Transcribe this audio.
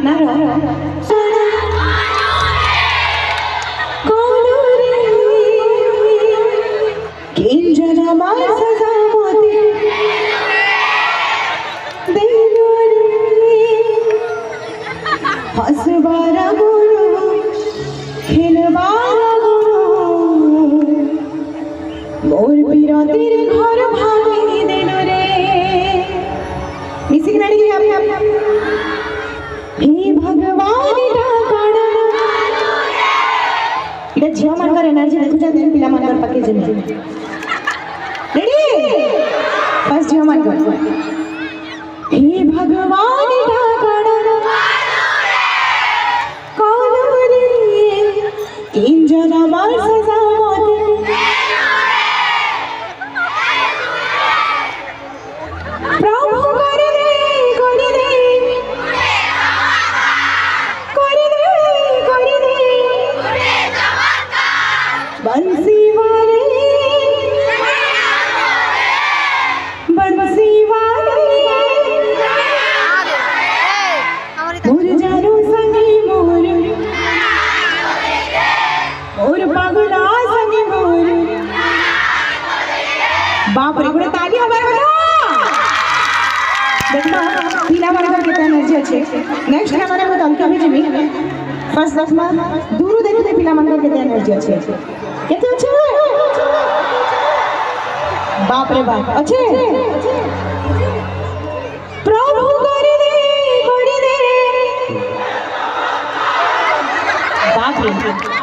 ଗାନାର हसबारा गुरु खेलबारा गुरु मोर बिरतिर घर भांगी देलो रे मिसिक नाड़ी के हे भगवान इटा काड़ा इटा झिया मानकर एनर्जी देखु जा देन पिला मानकर पके जने रेडी फर्स्ट झिया मानकर हे भगवान इटा काड़ा तीन আমার সাজামতে প্রভু করে দে বংশী वाले बंसी वाले मोर जानो संगी मोर और पागला संगी मोर बाप रे गुड़े ताली हमारे बता देखो पीला वाला का कितना एनर्जी अच्छे नेक्स्ट हमारे को अंक भी जिमी फर्स्ट 10 में दूर देखो दे पीला मन का कितना एनर्जी अच्छे कितने अच्छे बाप रे बाप अच्छे प्रभु करे दे बाप रे